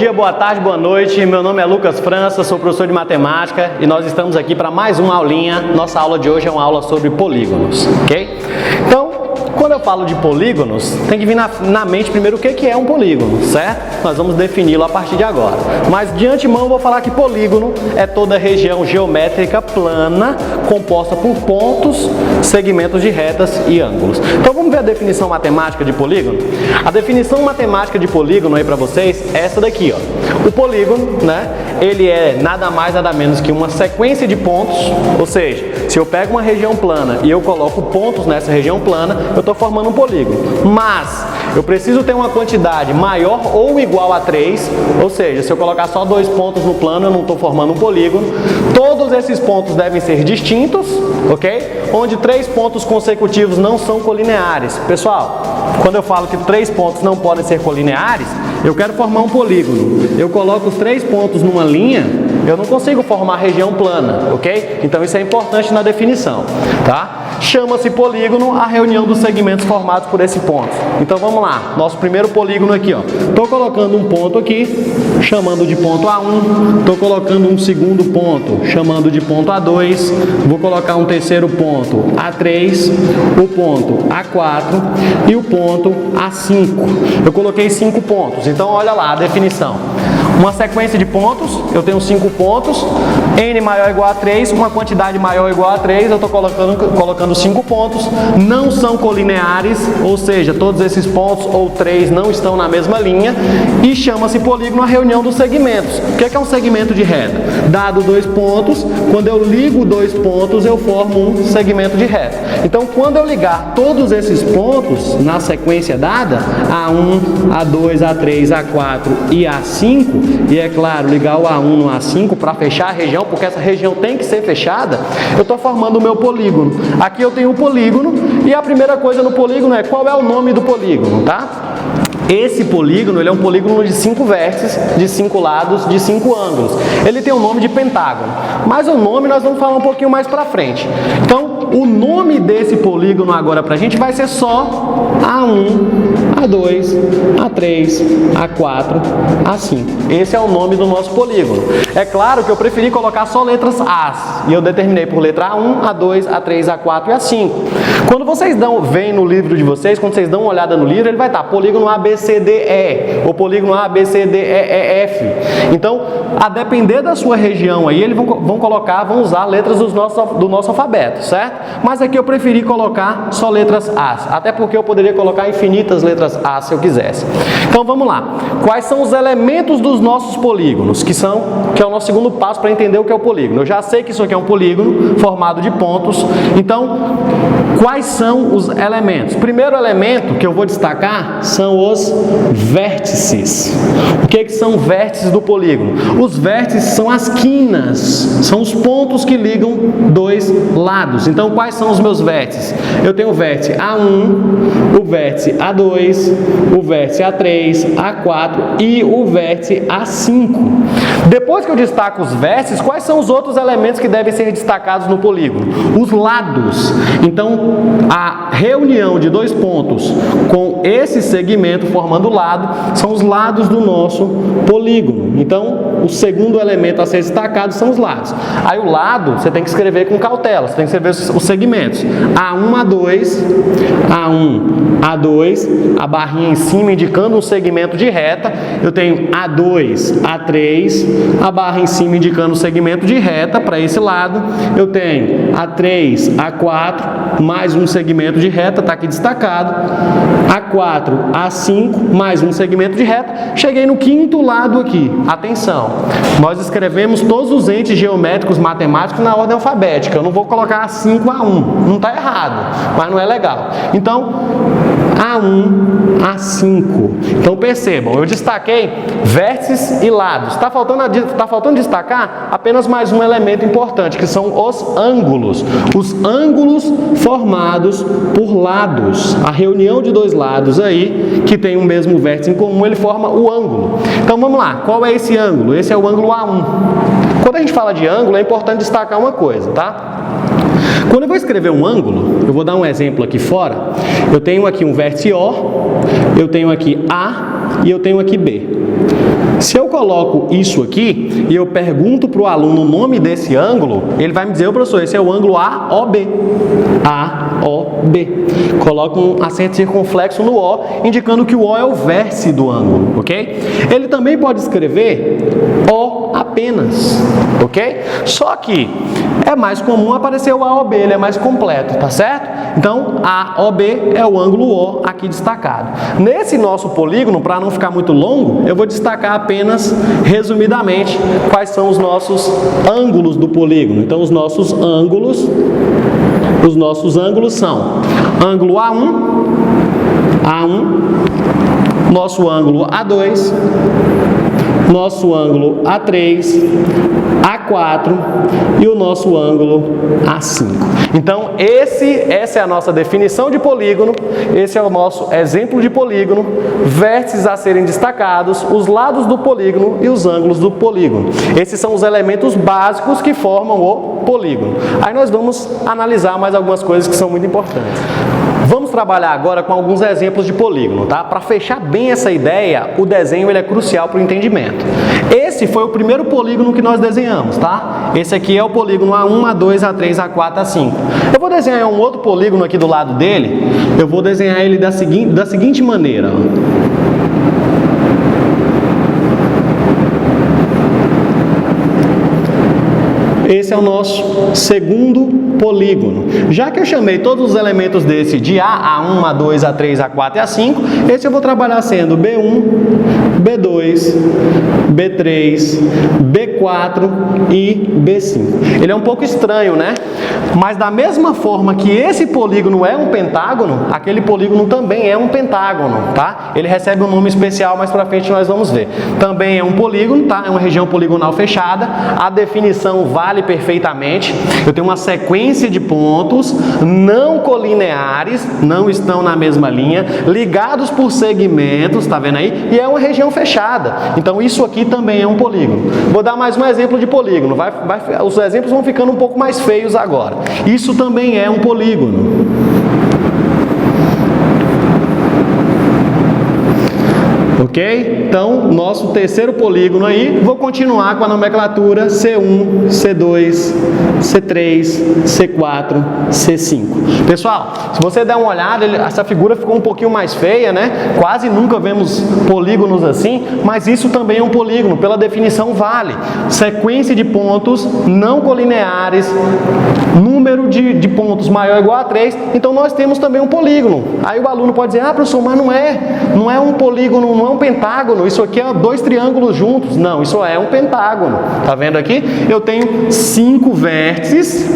dia, boa tarde, boa noite. Meu nome é Lucas França, sou professor de matemática e nós estamos aqui para mais uma aulinha. Nossa aula de hoje é uma aula sobre polígonos, ok? Então, quando eu falo de polígonos, tem que vir na mente primeiro o que é um polígono, certo? Nós vamos defini-lo a partir de agora. Mas de antemão eu vou falar que polígono é toda região geométrica plana composta por pontos, segmentos de retas e ângulos. Então vamos ver a definição matemática de polígono? A definição matemática de polígono aí para vocês é essa daqui, ó. O polígono, né? Ele é nada mais nada menos que uma sequência de pontos, ou seja, se eu pego uma região plana e eu coloco pontos nessa região plana, eu estou formando um polígono. Mas eu preciso ter uma quantidade maior ou igual a 3, ou seja, se eu colocar só 2 pontos no plano, eu não estou formando um polígono. Todos esses pontos devem ser distintos, ok? Onde 3 pontos consecutivos não são colineares. Pessoal, quando eu falo que 3 pontos não podem ser colineares, eu quero formar um polígono. Eu coloco os 3 pontos numa linha, eu não consigo formar região plana, ok? Então isso é importante na definição, tá? Chama-se polígono a reunião dos segmentos formados por esse ponto. Então vamos lá, nosso primeiro polígono aqui, ó. Estou colocando um ponto aqui, chamando de ponto A1. Estou colocando um segundo ponto, chamando de ponto A2. Vou colocar um terceiro ponto A3, o ponto A4 e o ponto A5. Eu coloquei 5 pontos, então olha lá a definição. Uma sequência de pontos, eu tenho 5 pontos, n maior ou igual a 3, uma quantidade maior ou igual a 3, eu estou colocando 5 pontos, não são colineares, ou seja, todos esses pontos ou 3 não estão na mesma linha, e chama-se polígono a reunião dos segmentos. O que é um segmento de reta? Dado 2 pontos, quando eu ligo 2 pontos, eu formo um segmento de reta. Então, quando eu ligar todos esses pontos na sequência dada, A1, A2, A3, A4 e A5, e é claro, ligar o A1 no A5 para fechar a região, porque essa região tem que ser fechada, eu estou formando o meu polígono. Aqui eu tenho o polígono, e a primeira coisa no polígono é qual é o nome do polígono, tá? Esse polígono, ele é um polígono de 5 vértices, de 5 lados, de 5 ângulos. Ele tem o nome de pentágono, mas o nome nós vamos falar um pouquinho mais pra frente. Então, o nome desse polígono agora pra gente vai ser só A1, A2, A3, A4, A5. Esse é o nome do nosso polígono. É claro que eu preferi colocar só letras As, e eu determinei por letra A1, A2, A3, A4 e A5. Quando vocês veem no livro de vocês, quando vocês dão uma olhada no livro, ele vai estar polígono ABCDE, ou polígono ABCDEF. Então, a depender da sua região aí, eles vão usar letras do nosso alfabeto, certo? Mas aqui eu preferi colocar só letras As, até porque eu poderia colocar infinitas letras A se eu quisesse. Então vamos lá. Quais são os elementos dos nossos polígonos, que é o nosso segundo passo para entender o que é o polígono? Eu já sei que isso aqui é um polígono formado de pontos. Então, quais são os elementos? O primeiro elemento que eu vou destacar são os vértices. O que são vértices do polígono? Os vértices são as quinas, são os pontos que ligam 2 lados. Então, quais são os meus vértices? Eu tenho o vértice A1, o vértice A2, o vértice A3, A4 e o vértice A5. Depois que eu destaco os vértices, quais são os outros elementos que devem ser destacados no polígono? Os lados. Então, a reunião de 2 pontos com esse segmento formando o lado são os lados do nosso polígono. Então, o segundo elemento a ser destacado são os lados. Aí o lado você tem que escrever com cautela, você tem que escrever os segmentos. A1, A2, A1, A2, a barrinha em cima indicando um segmento de reta. Eu tenho A2, A3, a barra em cima indicando um segmento de reta para esse lado. Eu tenho A3, A4, mais um segmento de reta, está aqui destacado. A4, A5, mais um segmento de reta. Cheguei no quinto lado aqui. Atenção, nós escrevemos todos os entes geométricos matemáticos na ordem alfabética. Eu não vou colocar A5, A1. Não está errado, mas não é legal. Então, A1, A5. Então percebam, eu destaquei vértices e lados. Está faltando destacar apenas mais um elemento importante, que são os ângulos. Os ângulos formados por lados. A reunião de 2 lados aí, que tem o mesmo vértice em comum, ele forma o ângulo. Então vamos lá, qual é esse ângulo? Esse é o ângulo A1. Quando a gente fala de ângulo, é importante destacar uma coisa, tá? Quando eu vou escrever um ângulo, eu vou dar um exemplo aqui fora. Eu tenho aqui um vértice O, eu tenho aqui A e eu tenho aqui B. Se eu coloco isso aqui e eu pergunto para o aluno o nome desse ângulo, ele vai me dizer, professor, esse é o ângulo AOB. AOB. Coloco um acento circunflexo no O, indicando que o O é o vértice do ângulo, ok? Ele também pode escrever O apenas, ok? Só que é mais comum aparecer o AOB, ele é mais completo, tá certo? Então, AOB é o ângulo O aqui destacado. Nesse nosso polígono, para não ficar muito longo, eu vou destacar apenas, resumidamente, quais são os nossos ângulos do polígono. Então, os nossos ângulos são ângulo A1, nosso ângulo A2, nosso ângulo A3, A4 e o nosso ângulo A5. Então, essa é a nossa definição de polígono, esse é o nosso exemplo de polígono, vértices a serem destacados, os lados do polígono e os ângulos do polígono. Esses são os elementos básicos que formam o polígono. Aí nós vamos analisar mais algumas coisas que são muito importantes. Vamos trabalhar agora com alguns exemplos de polígono, tá? Para fechar bem essa ideia, o desenho ele é crucial para o entendimento. Esse foi o primeiro polígono que nós desenhamos, tá? Esse aqui é o polígono A1, A2, A3, A4, A5. Eu vou desenhar um outro polígono aqui do lado dele, eu vou desenhar ele da seguinte maneira, ó. Esse é o nosso segundo polígono. Já que eu chamei todos os elementos desse de A, A1, A2, A3, A4 e A5, esse eu vou trabalhar sendo B1, B2, B3, B4 e B5. Ele é um pouco estranho, né? Mas da mesma forma que esse polígono é um pentágono, aquele polígono também é um pentágono, tá? Ele recebe um nome especial, mais pra frente nós vamos ver. Também é um polígono, tá? É uma região poligonal fechada. A definição vale perfeitamente. Eu tenho uma sequência de pontos não colineares, não estão na mesma linha, ligados por segmentos, tá vendo aí? E é uma região fechada. Então isso aqui também é um polígono. Vou dar mais um exemplo de polígono. Os exemplos vão ficando um pouco mais feios agora. Isso também é um polígono. Ok? Então, nosso terceiro polígono aí, vou continuar com a nomenclatura C1, C2, C3, C4, C5. Pessoal, se você der uma olhada, essa figura ficou um pouquinho mais feia, né? Quase nunca vemos polígonos assim, mas isso também é um polígono, pela definição vale. Sequência de pontos não colineares, número de pontos maior ou igual a 3, então nós temos também um polígono. Aí o aluno pode dizer, professor, mas não é um polígono, não é um pentágono, isso aqui é dois triângulos juntos. Não, isso é um pentágono. Tá vendo aqui? Eu tenho 5 vértices,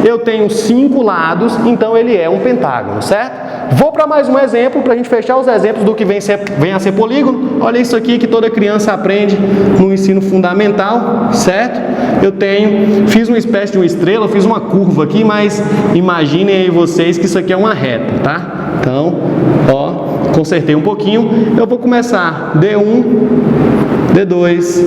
eu tenho 5 lados, então ele é um pentágono, certo? Vou para mais um exemplo, para a gente fechar os exemplos do que vem a ser polígono. Olha isso aqui que toda criança aprende no ensino fundamental, certo? Fiz uma espécie de uma estrela, fiz uma curva aqui, mas imaginem aí vocês que isso aqui é uma reta, tá? Então, ó, consertei um pouquinho. Eu vou começar D1, D2,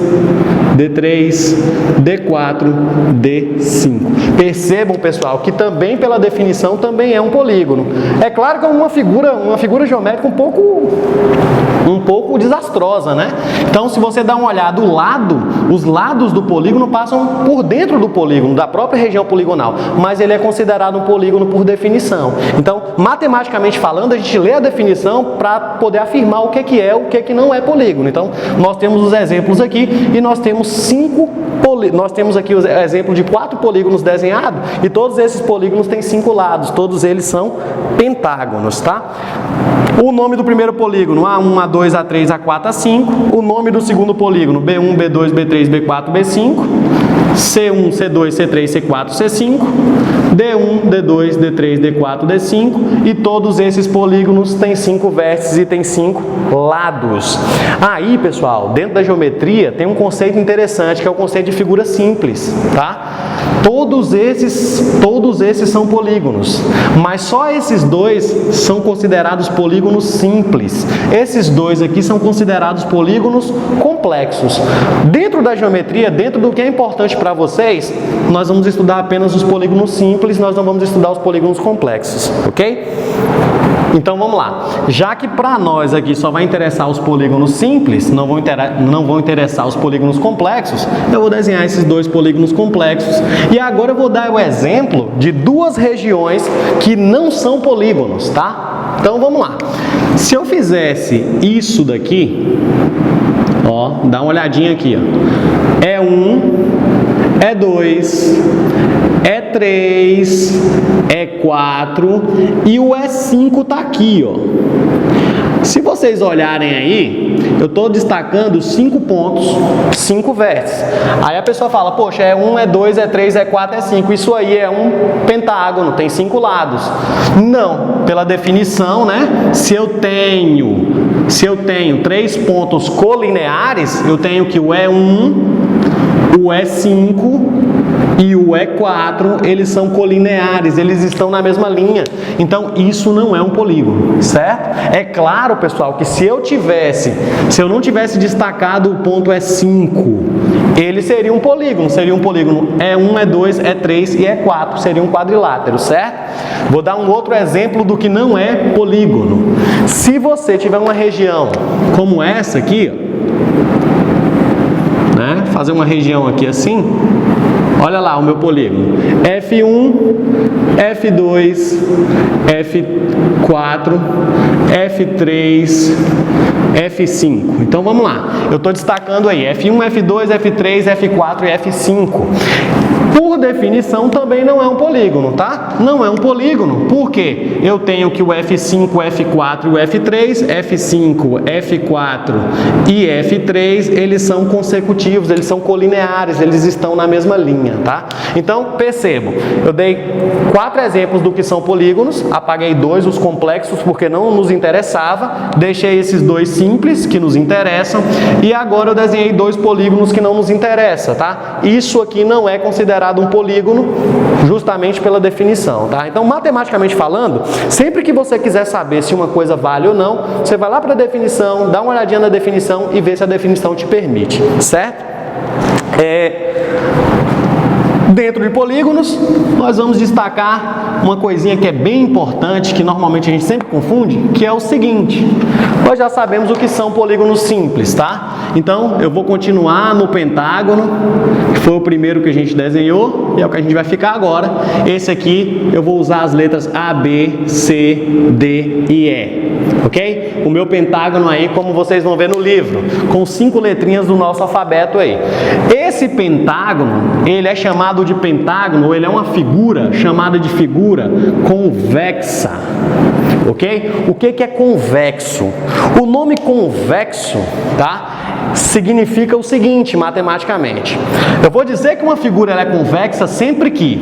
D3, D4, D5. Percebam, pessoal, que também pela definição também é um polígono. É claro que é uma figura geométrica um pouco desastrosa, né? Então, se você dá uma olhada do lado, os lados do polígono passam por dentro do polígono, da própria região poligonal, mas ele é considerado um polígono por definição. Então, matematicamente falando, a gente lê a definição para poder afirmar o que é, o que não é polígono. Então, nós temos os exemplos aqui e nós temos aqui o exemplo de 4 polígonos desenhados e todos esses polígonos têm 5 lados, todos eles são pentágonos, tá? O nome do primeiro polígono, A1, A2, A3, A4, A5. O nome do segundo polígono, B1, B2, B3, B4, B5. C1, C2, C3, C4, C5. D1, D2, D3, D4, D5. E todos esses polígonos têm 5 vértices e têm 5 lados. Aí, pessoal, dentro da geometria tem um conceito interessante, que é o conceito de figura simples, tá? Todos esses são polígonos, mas só esses dois são considerados polígonos simples. Esses dois aqui são considerados polígonos complexos. Dentro da geometria, dentro do que é importante para vocês, nós vamos estudar apenas os polígonos simples, nós não vamos estudar os polígonos complexos, ok? Então vamos lá. Já que para nós aqui só vai interessar os polígonos simples, não vão interessar os polígonos complexos, eu vou desenhar esses dois polígonos complexos. E agora eu vou dar o exemplo de duas regiões que não são polígonos, tá? Então vamos lá. Se eu fizesse isso daqui, ó, dá uma olhadinha aqui, ó. É 1, é 2, é 3, é 4 e o E5 tá aqui, ó. Se vocês olharem aí, eu estou destacando 5 pontos, 5 vértices. Aí a pessoa fala, poxa, é 1, é 2, é 3, é 4, é 5. Isso aí é um pentágono, tem 5 lados. Não, pela definição, né? Se eu tenho 3 pontos colineares, eu tenho que o E1, o E5 e o E4, eles são colineares, eles estão na mesma linha. Então, isso não é um polígono, certo? É claro, pessoal, que se eu não tivesse destacado o ponto E5, ele seria um polígono. Seria um polígono E1, E2, E3 e E4. Seria um quadrilátero, certo? Vou dar um outro exemplo do que não é polígono. Se você tiver uma região como essa aqui, ó, né? Fazer uma região aqui assim, olha lá o meu polígono. F1, F2, F4, F3, F5. Então vamos lá. Eu estou destacando aí F1, F2, F3, F4 e F5. Por definição, também não é um polígono, tá? Não é um polígono, porque eu tenho que o F5, F4 e o F3, F5, F4 e F3, eles são consecutivos, eles são colineares, eles estão na mesma linha, tá? Então, percebam, eu dei 4 exemplos do que são polígonos, apaguei 2, os complexos, porque não nos interessava, deixei esses 2 simples, que nos interessam, e agora eu desenhei 2 polígonos que não nos interessam, tá? Isso aqui não é considerado um polígono, justamente pela definição, tá? Então, matematicamente falando, sempre que você quiser saber se uma coisa vale ou não, você vai lá para a definição, dá uma olhadinha na definição e vê se a definição te permite, certo? Dentro de polígonos, nós vamos destacar uma coisinha que é bem importante, que normalmente a gente sempre confunde, que é o seguinte: nós já sabemos o que são polígonos simples, tá? Então, eu vou continuar no pentágono, que foi o primeiro que a gente desenhou, e é o que a gente vai ficar agora. Esse aqui, eu vou usar as letras A, B, C, D e E, ok? O meu pentágono aí, como vocês vão ver no livro, com 5 letrinhas do nosso alfabeto aí. Esse pentágono, ele é chamado de pentágono, ou ele é uma figura chamada de figura convexa, ok? O que é convexo? O nome convexo, tá? Significa o seguinte, matematicamente. Eu vou dizer que uma figura ela é convexa sempre que,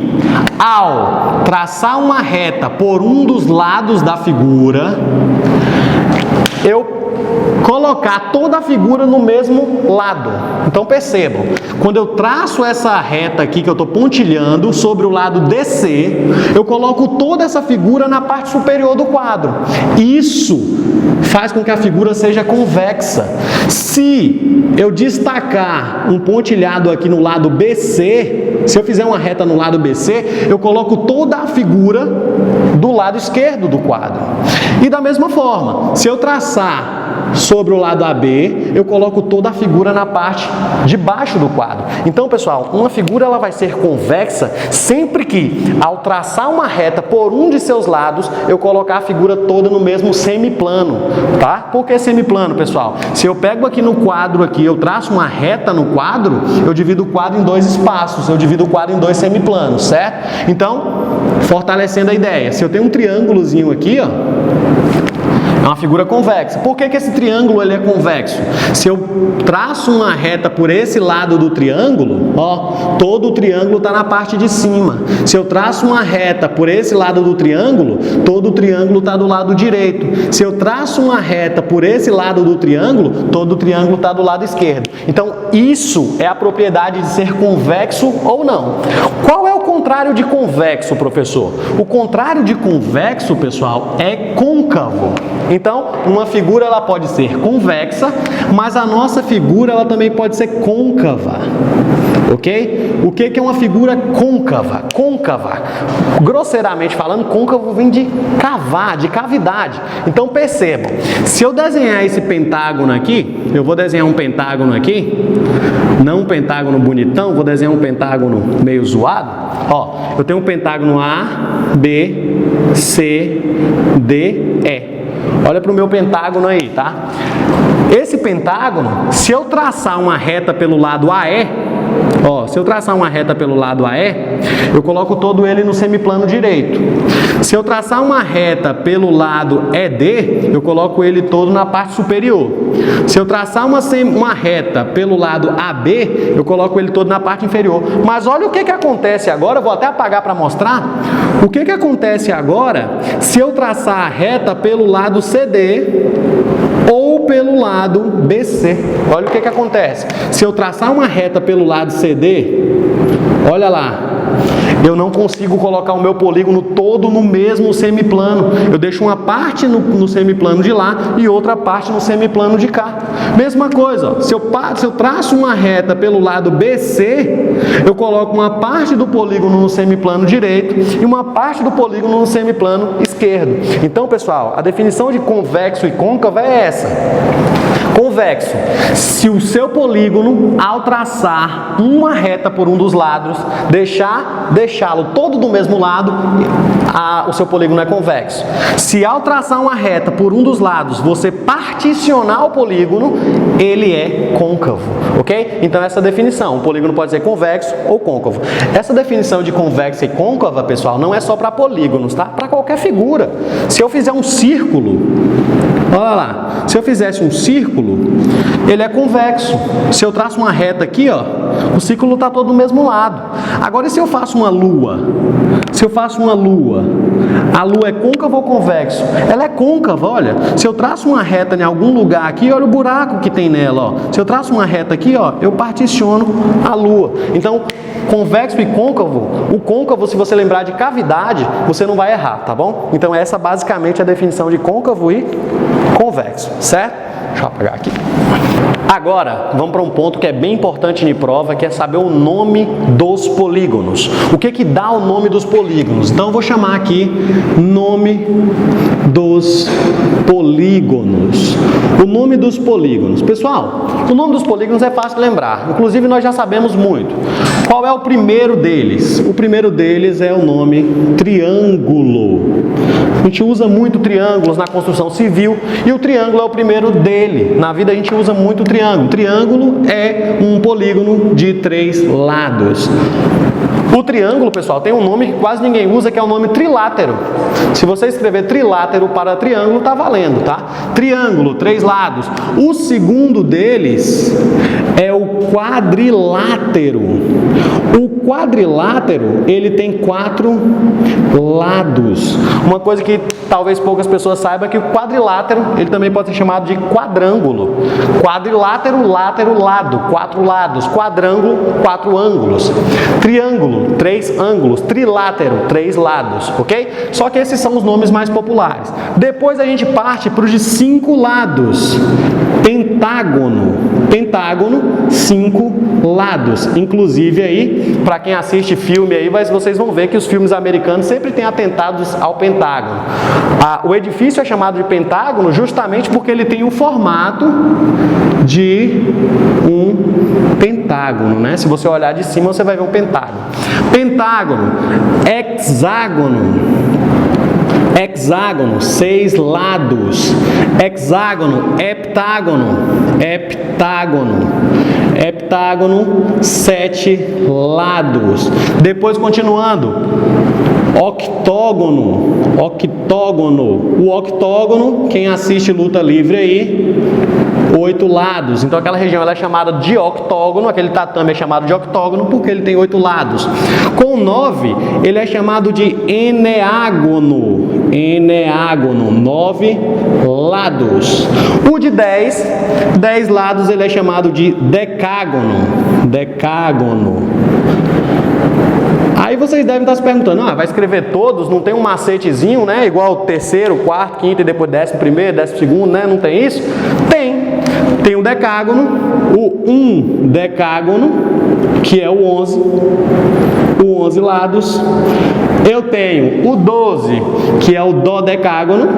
ao traçar uma reta por um dos lados da figura, eu colocar toda a figura no mesmo lado. Então percebam, quando eu traço essa reta aqui que eu estou pontilhando sobre o lado DC, eu coloco toda essa figura na parte superior do quadro. Isso faz com que a figura seja convexa. Se eu destacar um pontilhado aqui no lado BC, se eu fizer uma reta no lado BC, eu coloco toda a figura do lado esquerdo do quadro. E da mesma forma, se eu traçar sobre o lado AB, eu coloco toda a figura na parte de baixo do quadro. Então, pessoal, uma figura ela vai ser convexa sempre que, ao traçar uma reta por um de seus lados, eu colocar a figura toda no mesmo semiplano, tá? Por que semiplano, pessoal? Se eu pego aqui no quadro aqui, eu traço uma reta no quadro, eu divido o quadro em 2 espaços, eu divido o quadro em 2 semiplanos, certo? Então, fortalecendo a ideia, se eu tenho um triângulozinho aqui, ó, é uma figura convexa. Por que esse triângulo ele é convexo? Se eu traço uma reta por esse lado do triângulo, ó, todo o triângulo está na parte de cima. Se eu traço uma reta por esse lado do triângulo, todo o triângulo está do lado direito. Se eu traço uma reta por esse lado do triângulo, todo o triângulo está do lado esquerdo. Então, isso é a propriedade de ser convexo ou não. Qual é o contrário de convexo, professor? O contrário de convexo, pessoal, é côncavo. Então, uma figura ela pode ser convexa, mas a nossa figura ela também pode ser côncava. ok? O que é uma figura côncava? Côncava, grosseiramente falando, côncavo vem de cavar, de cavidade. Então percebam, se eu desenhar esse pentágono aqui, eu vou desenhar um pentágono aqui, não um pentágono bonitão, vou desenhar um pentágono meio zoado. Ó, eu tenho um pentágono A, B, C, D, E. Olha para o meu pentágono aí, tá? Esse pentágono, se eu traçar uma reta pelo lado AE, ó, se eu traçar uma reta pelo lado AE, eu coloco todo ele no semiplano direito. Se eu traçar uma reta pelo lado ED, eu coloco ele todo na parte superior. Se eu traçar uma reta pelo lado AB, eu coloco ele todo na parte inferior. Mas olha o que acontece agora, eu vou até apagar para mostrar. O que acontece agora se eu traçar a reta pelo lado CD ou pelo lado BC? Olha o que acontece. Se eu traçar uma reta pelo lado CD, olha lá, eu não consigo colocar o meu polígono todo no mesmo semiplano. Eu deixo uma parte no semiplano de lá e outra parte no semiplano de cá. Mesma coisa, ó, se eu traço uma reta pelo lado BC, eu coloco uma parte do polígono no semiplano direito e uma parte do polígono no semiplano esquerdo. Então, pessoal, a definição de convexo e côncavo é essa. Convexo, se o seu polígono, ao traçar uma reta por um dos lados, deixá-lo todo do mesmo lado, o seu polígono é convexo. Se ao traçar uma reta por um dos lados, você particionar o polígono, ele é côncavo, ok? Então essa definição, o polígono pode ser convexo ou côncavo. Essa definição de convexa e côncava, pessoal, não é só para polígonos, tá? Para qualquer figura. Se eu fizer um círculo, olha lá, se eu fizesse um círculo, ele é convexo. Se eu traço uma reta aqui, ó, o círculo está todo do mesmo lado. Agora, e se eu faço uma lua? Se eu faço uma lua, a lua é côncava ou convexo? Ela é côncava, olha. Se eu traço uma reta em algum lugar aqui, olha o buraco que tem nela, ó. Se eu traço uma reta aqui, ó, eu particiono a lua. Então, convexo e côncavo, o côncavo, se você lembrar de cavidade, você não vai errar, tá bom? Então essa basicamente é a definição de côncavo e convexo, certo? Deixa eu apagar aqui. Agora, vamos para um ponto que é bem importante em prova, que é saber o nome dos polígonos. O que dá o nome dos polígonos? Então, eu vou chamar aqui nome dos polígonos. O nome dos polígonos. Pessoal, o nome dos polígonos é fácil de lembrar. Inclusive, nós já sabemos muito. Qual é o primeiro deles? O primeiro deles é o nome triângulo. A gente usa muito triângulos na construção civil e o triângulo é o primeiro dele. Na vida a gente usa muito triângulo. Triângulo é um polígono de 3 lados. O triângulo, pessoal, tem um nome que quase ninguém usa, que é o nome trilátero. Se você escrever trilátero para triângulo, tá valendo, tá? Triângulo, 3 lados. O segundo deles é o quadrilátero. O quadrilátero, ele tem 4 lados. Uma coisa que talvez poucas pessoas saibam é que o quadrilátero, ele também pode ser chamado de quadrângulo. Quadrilátero, látero, lado, 4 lados. Quadrângulo, 4 ângulos. Triângulo, 3 ângulos. Trilátero, 3 lados, ok? Só que esses são os nomes mais populares. Depois a gente parte para os de 5 lados. Pentágono. Pentágono, 5 lados. Inclusive aí, para quem assiste filme aí, vocês vão ver que os filmes americanos sempre têm atentados ao pentágono. O edifício é chamado de pentágono justamente porque ele tem o formato de um pentágono, né? Se você olhar de cima, você vai ver um pentágono. Pentágono, hexágono. Hexágono, 6 lados. Hexágono, heptágono. Heptágono. Heptágono, 7 lados. Depois, continuando. Octógono. Octógono. O octógono, quem assiste luta livre aí, 8 lados. Então aquela região ela é chamada de octógono, aquele tatame é chamado de octógono porque ele tem 8 lados. Com 9, ele é chamado de eneágono. Eneágono, 9 lados. O de 10 lados, ele é chamado de decágono. Decágono. Aí vocês devem estar se perguntando, vai escrever todos, não tem um macetezinho, né? Igual o terceiro, quarto, quinto e depois 11º, 12º, né? Não tem isso? Tem. Tem o decágono, o 1 decágono, que é o 11 lados. Eu tenho o 12, que é o dodecágono.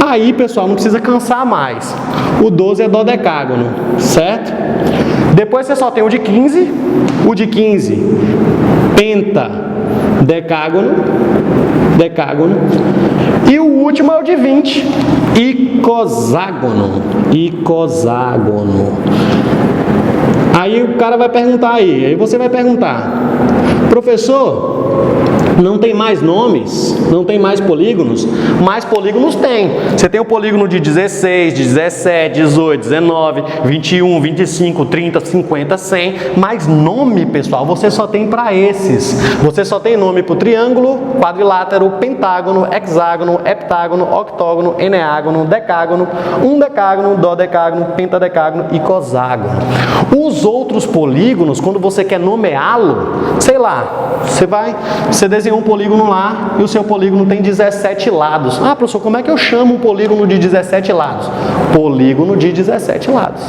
Aí, pessoal, não precisa cansar mais. O 12 é dodecágono, certo? Depois você só tem o de 15, pentadecágono, e o último é o de 20, icoságono. Aí o cara vai perguntar aí você vai perguntar: professor, não tem mais nomes? Não tem mais polígonos? Mais polígonos tem. Você tem o polígono de 16, de 17, 18, 19, 21, 25, 30, 50, 100. Mas nome, pessoal, você só tem para esses. Você só tem nome para o triângulo, quadrilátero, pentágono, hexágono, heptágono, octógono, eneágono, decágono, undecágono, dodecágono, pentadecágono e icoságono. Os outros polígonos, quando você quer nomeá-lo, sei lá, você desenhou um polígono lá e o seu polígono tem 17 lados. Ah, professor, como é que eu chamo um polígono de 17 lados? Polígono de 17 lados.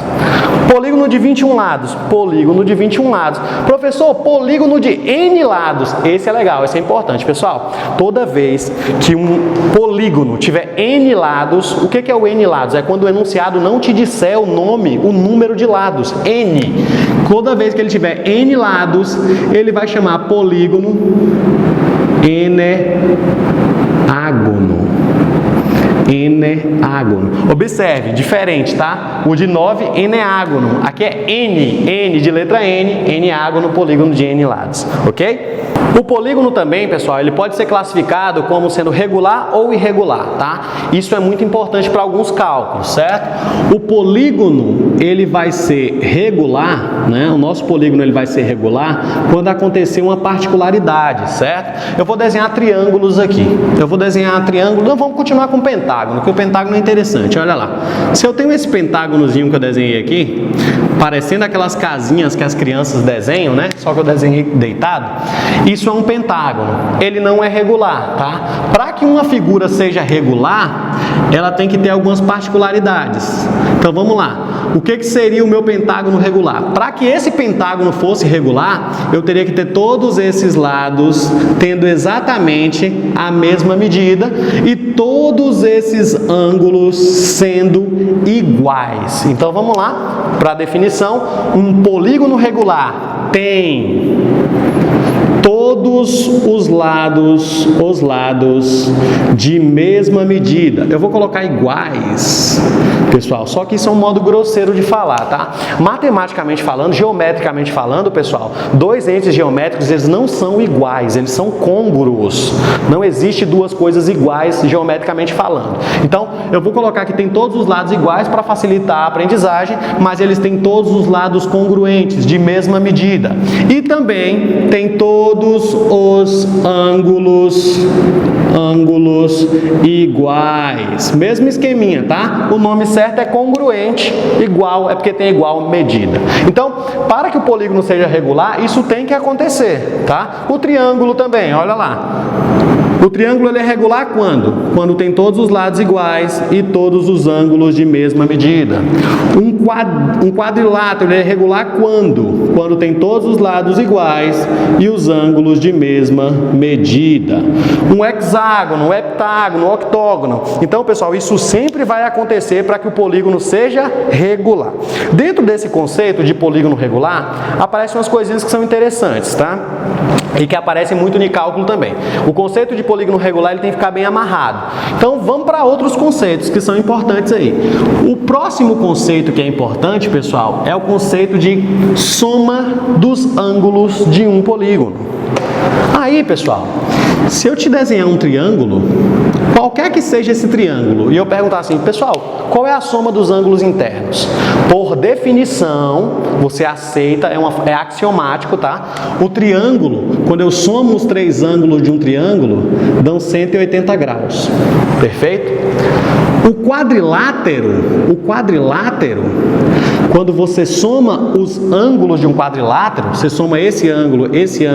Polígono de 21 lados. Polígono de 21 lados. Professor, polígono de N lados. Esse é legal, esse é importante, pessoal. Toda vez que um polígono tiver N lados, o que é o N lados? É quando o enunciado não te disser o nome, o número de lados. N. Toda vez que ele tiver N lados, ele vai chamar polígono eneágono. Observe, diferente, tá? O de 9, eneágono. Aqui é N de letra N, eneágono, polígono de N lados, ok? O polígono também, pessoal, ele pode ser classificado como sendo regular ou irregular, tá? Isso é muito importante para alguns cálculos, certo? O polígono, ele vai ser regular, né? O nosso polígono, ele vai ser regular quando acontecer uma particularidade, certo? Eu vou desenhar triângulos aqui. Não, vamos continuar com o pentágono, porque o pentágono é interessante, olha lá. Se eu tenho esse pentágonozinho que eu desenhei aqui, parecendo aquelas casinhas que as crianças desenham, né? Só que eu desenhei deitado. Isso é um pentágono. Ele não é regular, tá? Para que uma figura seja regular, ela tem que ter algumas particularidades. Então vamos lá. O que seria o meu pentágono regular? Para que esse pentágono fosse regular, eu teria que ter todos esses lados tendo exatamente a mesma medida e todos esses ângulos sendo iguais. Então vamos lá para a definição. Um polígono regular tem todos os lados de mesma medida. Eu vou colocar iguais, pessoal, só que isso é um modo grosseiro de falar, tá? Matematicamente falando, geometricamente falando, pessoal, dois entes geométricos, eles não são iguais, eles são côngruos. Não existe duas coisas iguais geometricamente falando. Então, eu vou colocar que tem todos os lados iguais para facilitar a aprendizagem, mas eles têm todos os lados congruentes, de mesma medida. E também tem todos os ângulos iguais. Mesmo esqueminha, tá? O nome certo é congruente, igual é porque tem igual medida. Então, para que o polígono seja regular, isso tem que acontecer, tá? O triângulo também, olha lá. O triângulo ele é regular quando? Quando tem todos os lados iguais e todos os ângulos de mesma medida. Um quadrilátero ele é regular quando? Quando tem todos os lados iguais e os ângulos de mesma medida. Um hexágono, um heptágono, um octógono. Então, pessoal, isso sempre vai acontecer para que o polígono seja regular. Dentro desse conceito de polígono regular, aparecem umas coisinhas que são interessantes, tá? E que aparecem muito no cálculo também. O conceito de polígono regular ele tem que ficar bem amarrado. Então vamos para outros conceitos que são importantes aí. O próximo conceito que é importante, pessoal, é o conceito de soma dos ângulos de um polígono. Aí, pessoal, se eu te desenhar um triângulo, qualquer que seja esse triângulo, e eu perguntar assim, pessoal, qual é a soma dos ângulos internos? Por definição, você aceita, é axiomático, tá? O triângulo, quando eu somo os três ângulos de um triângulo, dão 180 graus. Perfeito? O quadrilátero, quando você soma os ângulos de um quadrilátero, você soma esse ângulo, esse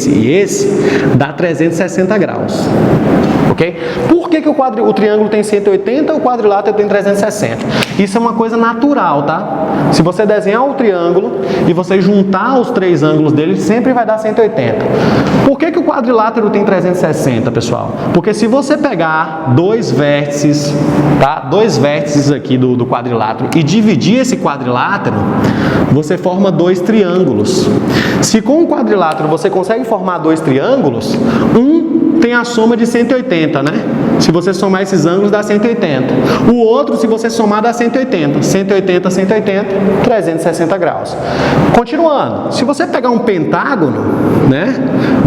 e esse, dá 360 graus. Ok? Por Por que o triângulo tem 180 e o quadrilátero tem 360? Isso é uma coisa natural, tá? Se você desenhar o triângulo e você juntar os três ângulos dele, sempre vai dar 180. Por que o quadrilátero tem 360, pessoal? Porque se você pegar dois vértices, tá? Dois vértices aqui do quadrilátero e dividir esse quadrilátero, você forma dois triângulos. Se com o quadrilátero você consegue formar dois triângulos, um tem a soma de 180, né? Se você somar esses ângulos dá 180. O outro, se você somar, dá 180. 180, 180, 360 graus. Continuando, se você pegar um pentágono, né?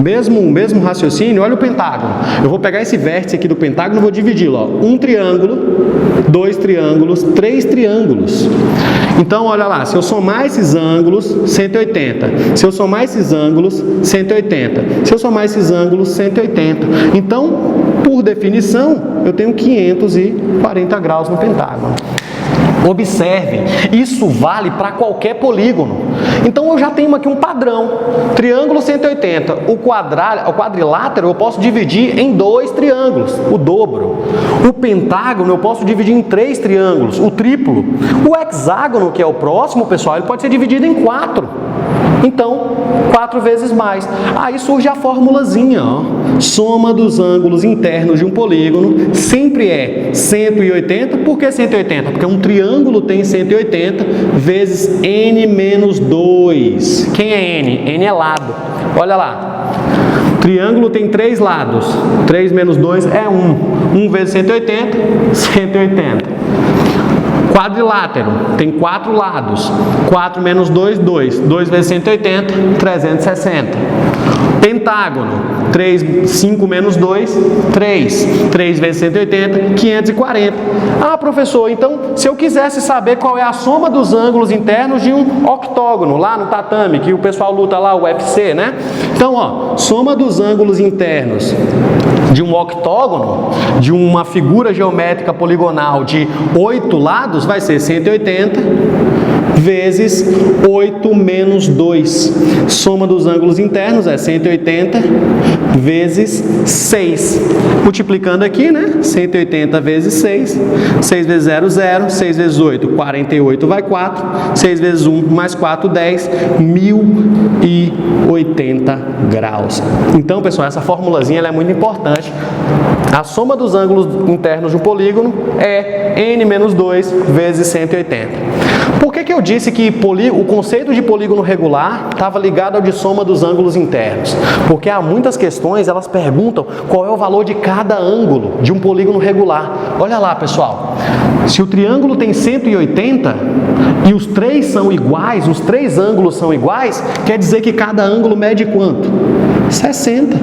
Mesmo raciocínio, olha o pentágono. Eu vou pegar esse vértice aqui do pentágono e vou dividi-lo, ó. Um triângulo, dois triângulos, três triângulos. Então, olha lá, se eu somar esses ângulos, 180. Se eu somar esses ângulos, 180. Se eu somar esses ângulos, 180. Então, por definição, eu tenho 540 graus no pentágono. Observe, isso vale para qualquer polígono. Então eu já tenho aqui um padrão. Triângulo 180. O quadrilátero eu posso dividir em dois triângulos, o dobro. O pentágono eu posso dividir em três triângulos, o triplo. O hexágono, que é o próximo, pessoal, ele pode ser dividido em quatro. Então, 4 vezes mais. Aí surge a formulazinha, ó. Soma dos ângulos internos de um polígono sempre é 180. Por que 180? Porque um triângulo tem 180 vezes n menos 2. Quem é n? N é lado. Olha lá. Triângulo tem 3 lados. 3 menos 2 é 1. 1 vezes 180, 180. Quadrilátero tem 4 lados. 4 menos 2, 2. 2 vezes 180, 360. Pentágono, 5 menos 2, 3. 3 vezes 180, 540. Ah, professor, então se eu quisesse saber qual é a soma dos ângulos internos de um octógono, lá no tatame, que o pessoal luta lá, o UFC, né? Então, ó, soma dos ângulos internos de um octógono, de uma figura geométrica poligonal de 8 lados, vai ser 180 vezes 8 menos 2. Soma dos ângulos internos é 180 vezes 6. Multiplicando aqui, né? 180 vezes 6. 6 vezes 0, 0. 6 vezes 8, 48 vai 4. 6 vezes 1 mais 4, 10. 1080 graus. Então, pessoal, essa formulazinha ela é muito importante. A soma dos ângulos internos de um polígono é n menos 2 vezes 180. Por que eu disse que o conceito de polígono regular estava ligado ao de soma dos ângulos internos? Porque há muitas questões, elas perguntam qual é o valor de cada ângulo de um polígono regular. Olha lá, pessoal. Se o triângulo tem 180 e os três são iguais, os três ângulos são iguais, quer dizer que cada ângulo mede quanto? 60.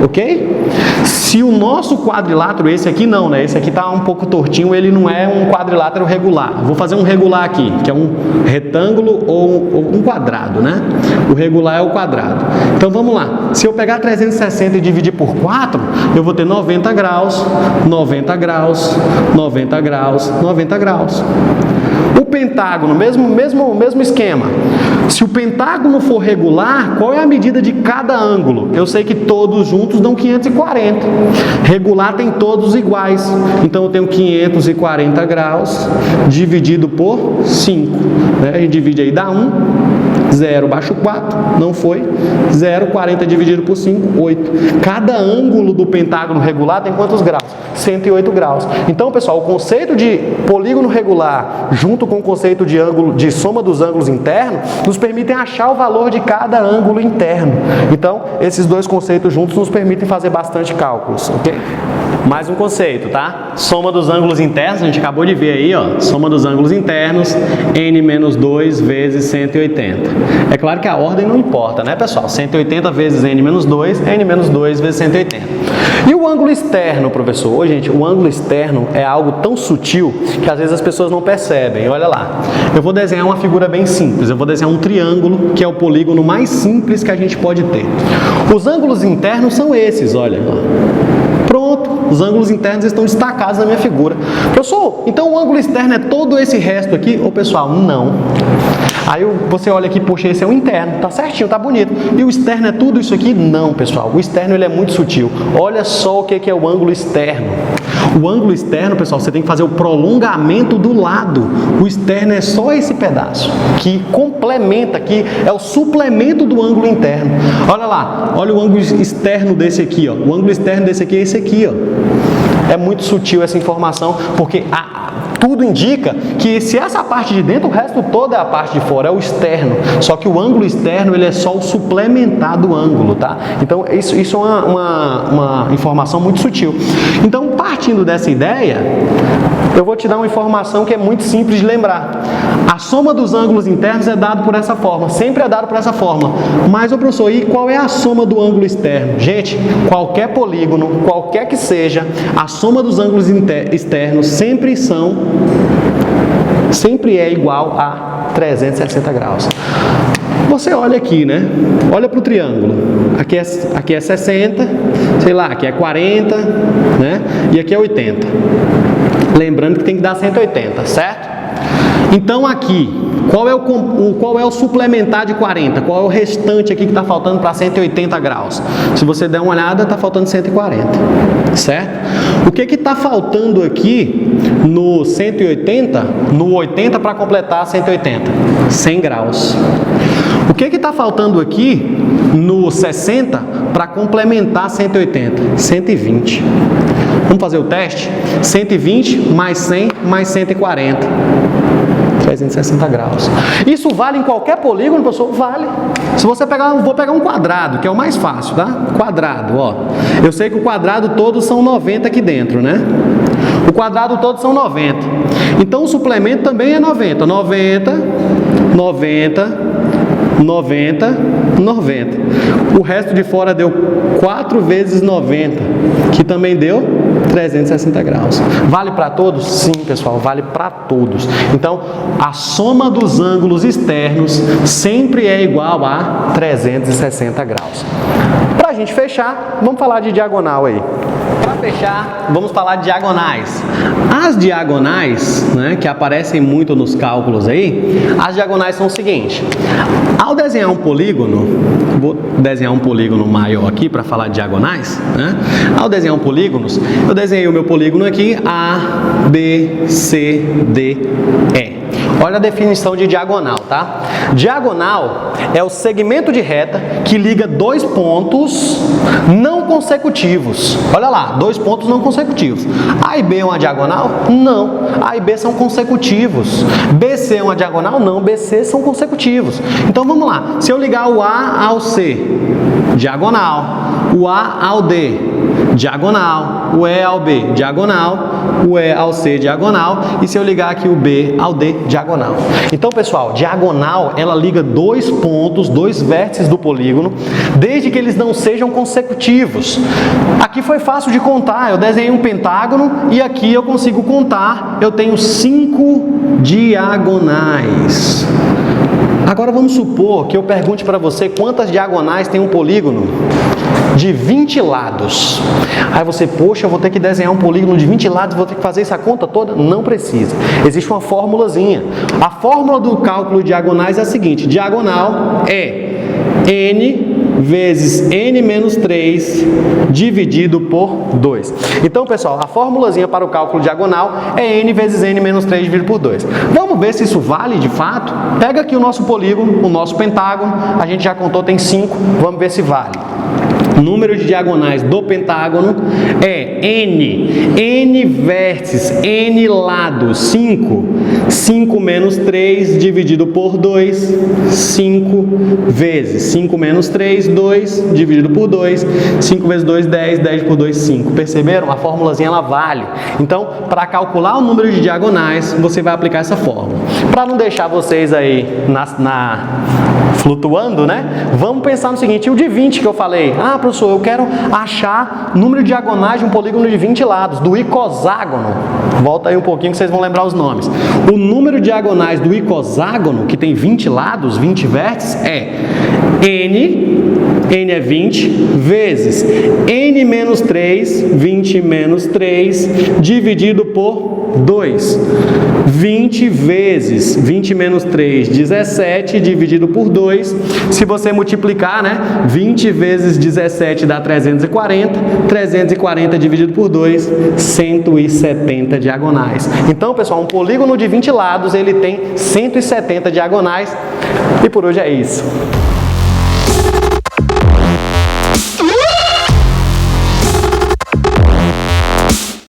Ok? Se o nosso quadrilátero, esse aqui não, né? Esse aqui está um pouco tortinho, ele não é um quadrilátero regular. Vou fazer um regular aqui, que é um retângulo ou um quadrado, né? O regular é o quadrado. Então vamos lá. Se eu pegar 360 e dividir por 4, eu vou ter 90 graus, 90 graus, 90 graus, 90 graus. O pentágono, mesmo esquema. Se o pentágono for regular, qual é a medida de cada ângulo? Eu sei que todos juntos dão 540. Regular tem todos iguais. Então eu tenho 540 graus dividido por 5. Né? A gente divide aí, dá 1. 0 baixo 4, não foi. 0, 40 dividido por 5, 8. Cada ângulo do pentágono regular tem quantos graus? 108 graus. Então, pessoal, o conceito de polígono regular, junto com o conceito de ângulo, de soma dos ângulos internos, nos permitem achar o valor de cada ângulo interno. Então, esses dois conceitos juntos nos permitem fazer bastante cálculos, ok? Mais um conceito, tá? Soma dos ângulos internos, a gente acabou de ver aí, ó. Soma dos ângulos internos, n menos 2 vezes 180. É claro que a ordem não importa, né, pessoal? 180 vezes n menos 2, n menos 2 vezes 180. E o ângulo externo, professor? Ô, gente, o ângulo externo é algo tão sutil que às vezes as pessoas não percebem. Olha lá. Eu vou desenhar uma figura bem simples. Eu vou desenhar um triângulo, que é o polígono mais simples que a gente pode ter. Os ângulos internos são esses, olha. Pronto, os ângulos internos estão destacados na minha figura. Professor, então o ângulo externo é todo esse resto aqui? Ô, pessoal, não. Aí você olha aqui, poxa, esse é o interno, tá certinho, tá bonito. E o externo é tudo isso aqui? Não, pessoal. O externo ele é muito sutil. Olha só o que é o ângulo externo. O ângulo externo, pessoal, você tem que fazer o prolongamento do lado. O externo é só esse pedaço que complementa, que é o suplemento do ângulo interno. Olha lá, olha o ângulo externo desse aqui, ó. O ângulo externo desse aqui é esse aqui, ó. É muito sutil essa informação, porque tudo indica que se essa parte de dentro, o resto todo é a parte de fora, é o externo. Só que o ângulo externo, ele é só o suplementar do ângulo, tá? Então, isso é uma informação muito sutil. Então, partindo dessa ideia, eu vou te dar uma informação que é muito simples de lembrar. A soma dos ângulos internos é dado por essa forma, sempre é dado por essa forma. Mas, professor, e qual é a soma do ângulo externo? Gente, qualquer polígono, qualquer que seja, a soma dos ângulos externos sempre é igual a 360 graus. Você olha aqui, né? Olha para o triângulo. Aqui é 60, sei lá, aqui é 40, né? E aqui é 80. Lembrando que tem que dar 180, certo? Então aqui, qual é o suplementar de 40? Qual é o restante aqui que está faltando para 180 graus? Se você der uma olhada, está faltando 140, certo? O que está faltando aqui no 180, no 80 para completar 180? 100 graus. O que está faltando aqui no 60 para complementar 180? 120. Vamos fazer o teste? 120 mais 100 mais 140. 360 graus. Isso vale em qualquer polígono, professor? Vale. Se você pegar, vou pegar um quadrado, que é o mais fácil, tá? Quadrado, ó. Eu sei que o quadrado todo são 90 aqui dentro, né? O quadrado todo são 90. Então o suplemento também é 90. 90, 90, 90, 90. O resto de fora deu 4 vezes 90, que também deu 360 graus. Vale para todos? Sim, pessoal, vale para todos. Então, a soma dos ângulos externos sempre é igual a 360 graus. Para a gente fechar, vamos falar de diagonal aí. Para fechar, vamos falar de diagonais. As diagonais, né, que aparecem muito nos cálculos aí, as diagonais são o seguinte. Ao desenhar um polígono, vou desenhar um polígono maior aqui para falar de diagonais, né? Ao desenhar um polígono, eu desenhei o meu polígono aqui, A, B, C, D, E. Olha a definição de diagonal, tá? Diagonal é o segmento de reta que liga dois pontos não consecutivos. Olha lá, dois pontos não consecutivos. A e B é uma diagonal? Não. A e B são consecutivos. BC é uma diagonal? Não. BC são consecutivos. Então vamos lá. Se eu ligar o A ao C, diagonal. O A ao D, diagonal. O E ao B, diagonal. O E ao C, diagonal. E se eu ligar aqui o B ao D, diagonal. Então, pessoal, diagonal, ela liga dois pontos, dois vértices do polígono, desde que eles não sejam consecutivos. Aqui foi fácil de contar. Eu desenhei um pentágono e aqui eu consigo contar. Eu tenho 5 diagonais. Agora vamos supor que eu pergunte para você quantas diagonais tem um polígono de 20 lados. Aí você, poxa, eu vou ter que desenhar um polígono de 20 lados, vou ter que fazer essa conta toda? Não precisa. Existe uma formulazinha. A fórmula do cálculo de diagonais é a seguinte: diagonal é n vezes n menos 3 dividido por 2. Então, pessoal, a formulazinha para o cálculo diagonal é n vezes n menos 3 dividido por 2. Vamos ver se isso vale de fato? Pega aqui o nosso polígono, o nosso pentágono, a gente já contou, tem 5, vamos ver se vale. O número de diagonais do pentágono é n vértices, n lados, 5. 5 menos 3 dividido por 2, 5 vezes 5 menos 3, 2 dividido por 2, 5 vezes 2, 10, 10 por 2, 5. Perceberam? A formulazinha ela vale. Então, para calcular o número de diagonais, você vai aplicar essa fórmula. Para não deixar vocês aí flutuando, né? Vamos pensar no seguinte, o de 20 que eu falei. Ah, professor, eu quero achar número de diagonais de um polígono de 20 lados, do icoságono. Volta aí um pouquinho que vocês vão lembrar os nomes. O número de diagonais do icoságono, que tem 20 lados, 20 vértices, é n n é 20, vezes n menos 3, 20 menos 3, dividido por 2. 20 vezes 20 menos 3, 17, dividido por 2. Se você multiplicar, né? 20 vezes 17 dá 340. 340 dividido por 2, 170 diagonais. Então, pessoal, um polígono de 20 lados, ele tem 170 diagonais. E por hoje é isso.